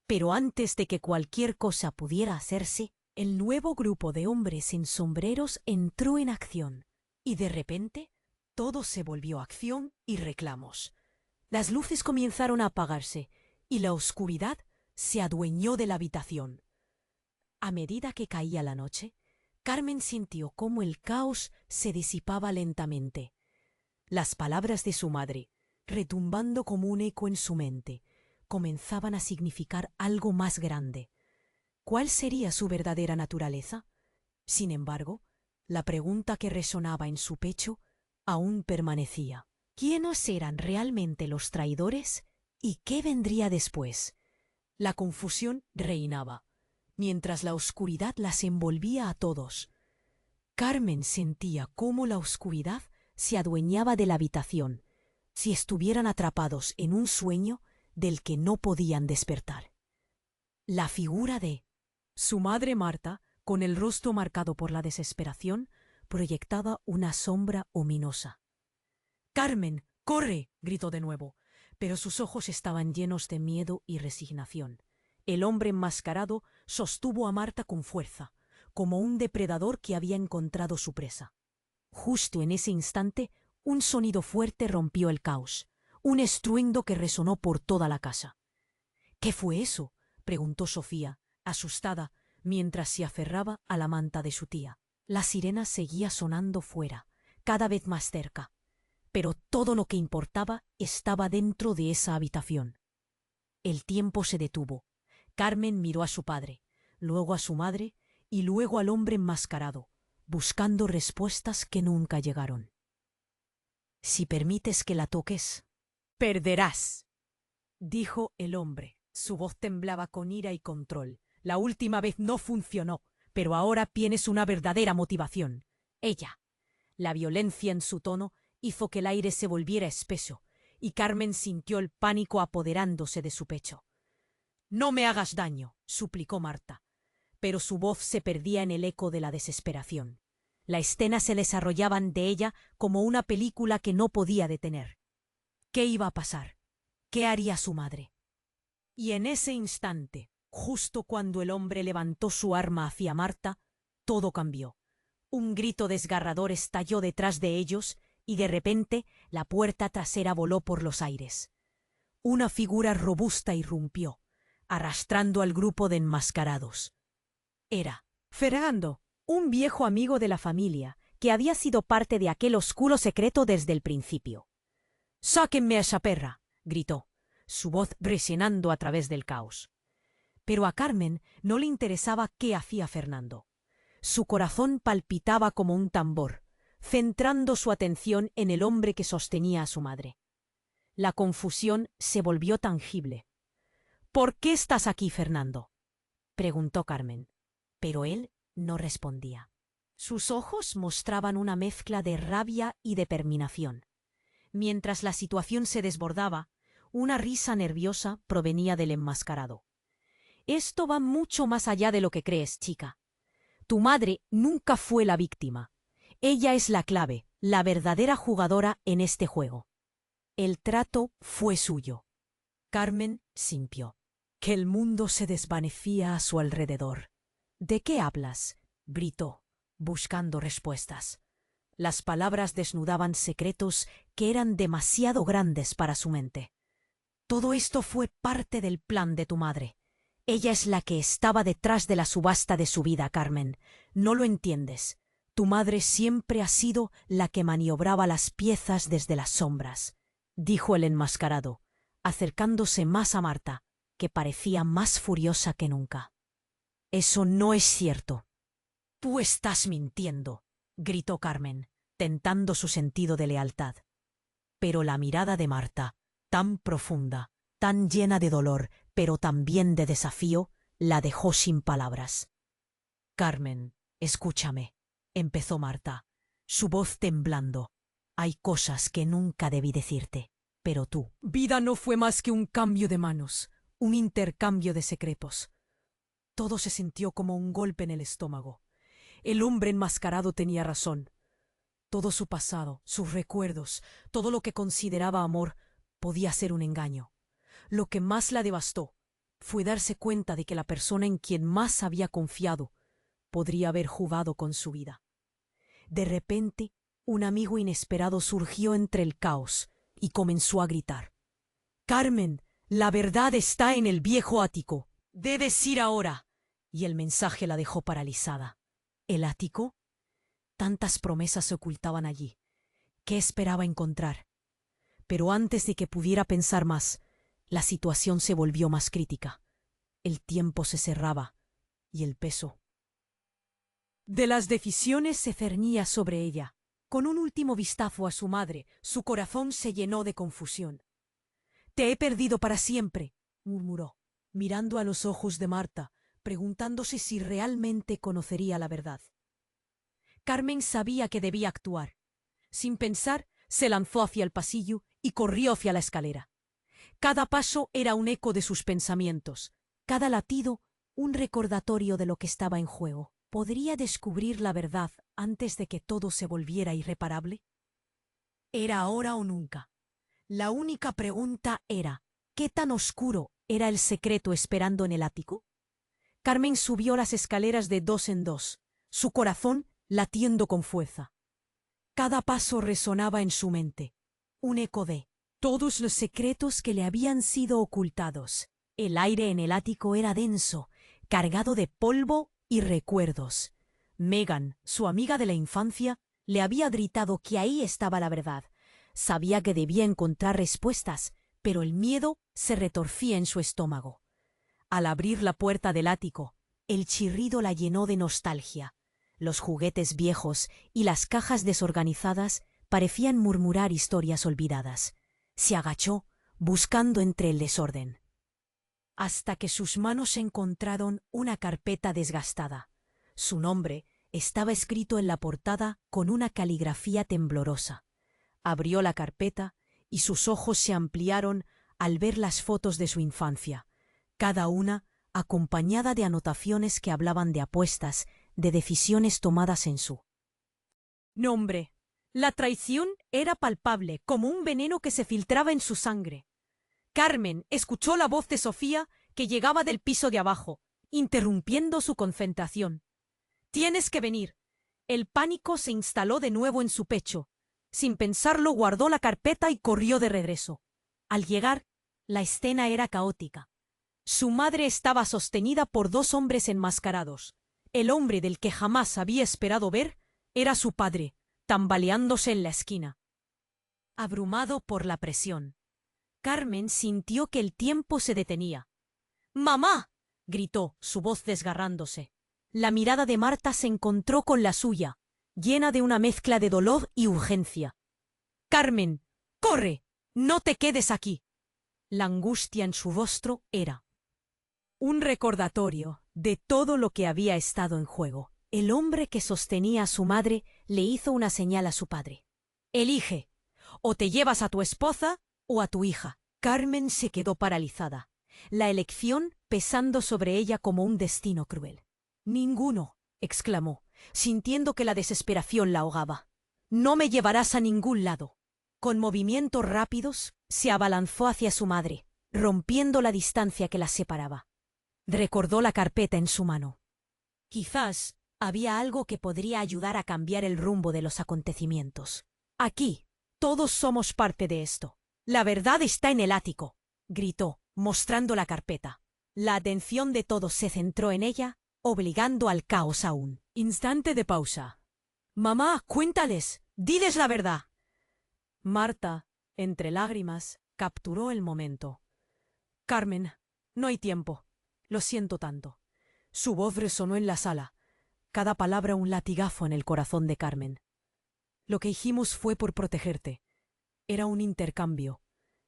Pero antes de que cualquier cosa pudiera hacerse, el nuevo grupo de hombres en sombreros entró en acción, y de repente todo se volvió acción y reclamos. Las luces comenzaron a apagarse, y la oscuridad se adueñó de la habitación. A medida que caía la noche, Carmen sintió cómo el caos se disipaba lentamente. Las palabras de su madre, retumbando como un eco en su mente, comenzaban a significar algo más grande. ¿Cuál sería su verdadera naturaleza? Sin embargo, la pregunta que resonaba en su pecho aún permanecía. ¿Quiénes eran realmente los traidores y qué vendría después? La confusión reinaba, mientras la oscuridad las envolvía a todos. Carmen sentía cómo la oscuridad se adueñaba de la habitación, si estuvieran atrapados en un sueño del que no podían despertar. La figura de su madre Marta, con el rostro marcado por la desesperación, proyectaba una sombra ominosa. «¡Carmen, corre!», gritó de nuevo, pero sus ojos estaban llenos de miedo y resignación. El hombre enmascarado sostuvo a Marta con fuerza, como un depredador que había encontrado su presa. Justo en ese instante, un sonido fuerte rompió el caos, un estruendo que resonó por toda la casa. «¿Qué fue eso?», preguntó Sofía, asustada, mientras se aferraba a la manta de su tía. La sirena seguía sonando fuera, cada vez más cerca, pero todo lo que importaba estaba dentro de esa habitación. El tiempo se detuvo. Carmen miró a su padre, luego a su madre y luego al hombre enmascarado, buscando respuestas que nunca llegaron. «Si permites que la toques, perderás», dijo el hombre. Su voz temblaba con ira y control. «La última vez no funcionó, pero ahora tienes una verdadera motivación. Ella». La violencia en su tono hizo que el aire se volviera espeso, y Carmen sintió el pánico apoderándose de su pecho. «No me hagas daño», suplicó Marta, pero su voz se perdía en el eco de la desesperación. La escena se desarrollaba de ella como una película que no podía detener. ¿Qué iba a pasar? ¿Qué haría su madre? Y en ese instante, justo cuando el hombre levantó su arma hacia Marta, todo cambió. Un grito desgarrador estalló detrás de ellos y de repente la puerta trasera voló por los aires. Una figura robusta irrumpió, arrastrando al grupo de enmascarados. Era Fernando, un viejo amigo de la familia, que había sido parte de aquel oscuro secreto desde el principio. «¡Sáquenme a esa perra!», gritó, su voz resonando a través del caos. Pero a Carmen no le interesaba qué hacía Fernando. Su corazón palpitaba como un tambor, centrando su atención en el hombre que sostenía a su madre. La confusión se volvió tangible. «¿Por qué estás aquí, Fernando?», preguntó Carmen, pero él no respondía. Sus ojos mostraban una mezcla de rabia y determinación. Mientras la situación se desbordaba, una risa nerviosa provenía del enmascarado. «Esto va mucho más allá de lo que crees, chica. Tu madre nunca fue la víctima. Ella es la clave, la verdadera jugadora en este juego. El trato fue suyo». Carmen sintió que el mundo se desvanecía a su alrededor. «¿De qué hablas?», gritó, buscando respuestas. Las palabras desnudaban secretos que eran demasiado grandes para su mente. «Todo esto fue parte del plan de tu madre. Ella es la que estaba detrás de la subasta de su vida, Carmen. No lo entiendes. Tu madre siempre ha sido la que maniobraba las piezas desde las sombras», dijo el enmascarado, acercándose más a Marta, que parecía más furiosa que nunca. «Eso no es cierto». «Tú estás mintiendo», gritó Carmen, tentando su sentido de lealtad. Pero la mirada de Marta, tan profunda, tan llena de dolor, pero también de desafío, la dejó sin palabras. «Carmen, escúchame», empezó Marta, su voz temblando. «Hay cosas que nunca debí decirte, pero tu vida no fue más que un cambio de manos, un intercambio de secretos». Todo se sintió como un golpe en el estómago. El hombre enmascarado tenía razón. Todo su pasado, sus recuerdos, todo lo que consideraba amor, podía ser un engaño. Lo que más la devastó fue darse cuenta de que la persona en quien más había confiado podría haber jugado con su vida. De repente, un amigo inesperado surgió entre el caos y comenzó a gritar: «Carmen, la verdad está en el viejo ático. Debes ir ahora». Y el mensaje la dejó paralizada. ¿El ático? Tantas promesas se ocultaban allí. ¿Qué esperaba encontrar? Pero antes de que pudiera pensar más, la situación se volvió más crítica. El tiempo se cerraba y el peso de las decisiones se cernía sobre ella. Con un último vistazo a su madre, su corazón se llenó de confusión. «Te he perdido para siempre», murmuró, mirando a los ojos de Marta, preguntándose si realmente conocería la verdad. Carmen sabía que debía actuar. Sin pensar, se lanzó hacia el pasillo y corrió hacia la escalera. Cada paso era un eco de sus pensamientos, cada latido un recordatorio de lo que estaba en juego. ¿Podría descubrir la verdad antes de que todo se volviera irreparable? Era ahora o nunca. La única pregunta era, ¿qué tan oscuro era el secreto esperando en el ático? Carmen subió las escaleras de dos en dos, su corazón latiendo con fuerza. Cada paso resonaba en su mente, un eco de todos los secretos que le habían sido ocultados. El aire en el ático era denso, cargado de polvo y recuerdos. Megan, su amiga de la infancia, le había gritado que ahí estaba la verdad. Sabía que debía encontrar respuestas, pero el miedo se retorcía en su estómago. Al abrir la puerta del ático, el chirrido la llenó de nostalgia. Los juguetes viejos y las cajas desorganizadas parecían murmurar historias olvidadas. Se agachó, buscando entre el desorden, hasta que sus manos encontraron una carpeta desgastada. Su nombre estaba escrito en la portada con una caligrafía temblorosa. Abrió la carpeta y sus ojos se ampliaron al ver las fotos de su infancia, cada una acompañada de anotaciones que hablaban de apuestas, de decisiones tomadas en su nombre. La traición era palpable, como un veneno que se filtraba en su sangre. Carmen escuchó la voz de Sofía que llegaba del piso de abajo, interrumpiendo su concentración. «Tienes que venir. El pánico se instaló de nuevo en su pecho. Sin pensarlo, guardó la carpeta y corrió de regreso. Al llegar, la escena era caótica. Su madre estaba sostenida por dos hombres enmascarados. El hombre del que jamás había esperado ver era su padre, tambaleándose en la esquina. Abrumado por la presión, Carmen sintió que el tiempo se detenía. ¡Mamá!, gritó, su voz desgarrándose. La mirada de Marta se encontró con la suya, llena de una mezcla de dolor y urgencia. «Carmen, corre, no te quedes aquí». La angustia en su rostro era un recordatorio de todo lo que había estado en juego. El hombre que sostenía a su madre le hizo una señal a su padre. «Elige, o te llevas a tu esposa o a tu hija». Carmen se quedó paralizada, la elección pesando sobre ella como un destino cruel. «Ninguno», exclamó, sintiendo que la desesperación la ahogaba. «No me llevarás a ningún lado». Con movimientos rápidos, se abalanzó hacia su madre, rompiendo la distancia que las separaba. Recordó la carpeta en su mano. Quizás había algo que podría ayudar a cambiar el rumbo de los acontecimientos. «Aquí, todos somos parte de esto. La verdad está en el ático», gritó, mostrando la carpeta. La atención de todos se centró en ella, obligando al caos aún. Instante de pausa. «Mamá, cuéntales, diles la verdad». Marta, entre lágrimas, capturó el momento. «Carmen, no hay tiempo. Lo siento tanto». Su voz resonó en la sala, cada palabra un latigazo en el corazón de Carmen. «Lo que hicimos fue por protegerte. Era un intercambio.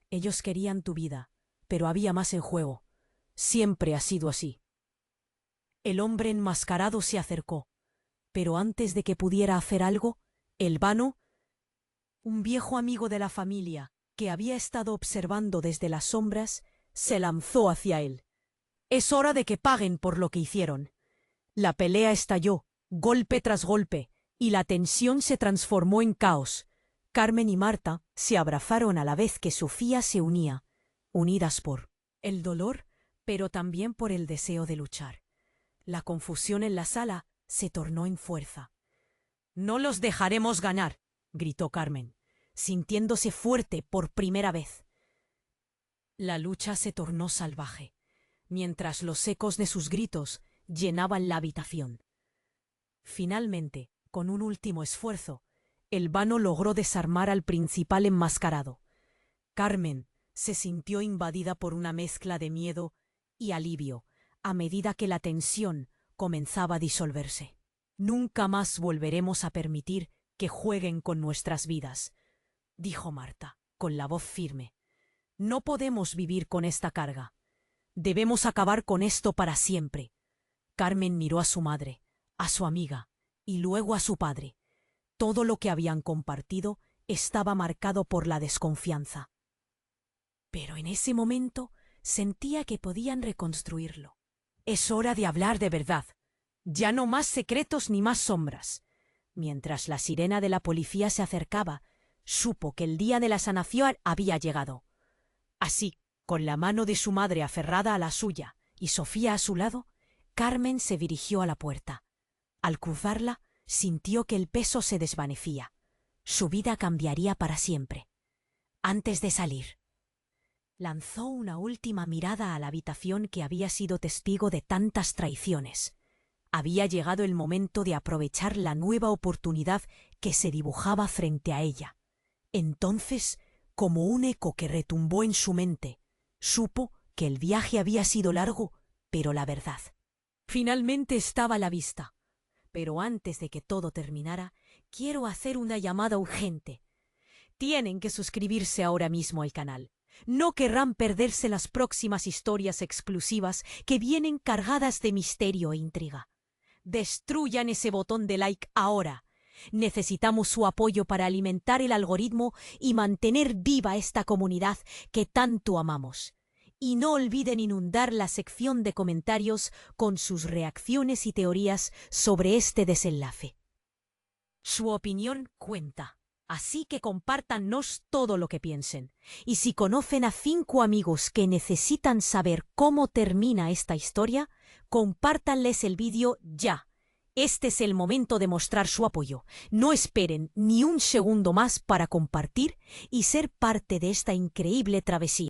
Ellos querían tu vida, pero había más en juego. Siempre ha sido así». El hombre enmascarado se acercó, pero antes de que pudiera hacer algo, el vano, un viejo amigo de la familia que había estado observando desde las sombras, se lanzó hacia él. «Es hora de que paguen por lo que hicieron». La pelea estalló, golpe tras golpe, y la tensión se transformó en caos. Carmen y Marta se abrazaron a la vez que Sofía se unía, unidas por el dolor, pero también por el deseo de luchar. La confusión en la sala se tornó en fuerza. «No los dejaremos ganar», gritó Carmen, sintiéndose fuerte por primera vez. La lucha se tornó salvaje, mientras los ecos de sus gritos llenaban la habitación. Finalmente, con un último esfuerzo, el vano logró desarmar al principal enmascarado. Carmen se sintió invadida por una mezcla de miedo y alivio a medida que la tensión comenzaba a disolverse. «Nunca más volveremos a permitir que jueguen con nuestras vidas», dijo Marta, con la voz firme. «No podemos vivir con esta carga. Debemos acabar con esto para siempre». Carmen miró a su madre, a su amiga y luego a su padre. Todo lo que habían compartido estaba marcado por la desconfianza. Pero en ese momento sentía que podían reconstruirlo. «Es hora de hablar de verdad. Ya no más secretos ni más sombras». Mientras la sirena de la policía se acercaba, supo que el día de la sanación había llegado. Así, con la mano de su madre aferrada a la suya y Sofía a su lado, Carmen se dirigió a la puerta. Al cruzarla, sintió que el peso se desvanecía. Su vida cambiaría para siempre. Antes de salir, lanzó una última mirada a la habitación que había sido testigo de tantas traiciones. Había llegado el momento de aprovechar la nueva oportunidad que se dibujaba frente a ella. Entonces, como un eco que retumbó en su mente, supo que el viaje había sido largo, pero la verdad finalmente estaba a la vista. Pero antes de que todo terminara, quiero hacer una llamada urgente. Tienen que suscribirse ahora mismo al canal. No querrán perderse las próximas historias exclusivas que vienen cargadas de misterio e intriga. Destruyan ese botón de like ahora. Necesitamos su apoyo para alimentar el algoritmo y mantener viva esta comunidad que tanto amamos. Y no olviden inundar la sección de comentarios con sus reacciones y teorías sobre este desenlace. Su opinión cuenta, así que compártanos todo lo que piensen. Y si conocen a 5 amigos que necesitan saber cómo termina esta historia, compártanles el vídeo ya. Este es el momento de mostrar su apoyo. No esperen ni un segundo más para compartir y ser parte de esta increíble travesía.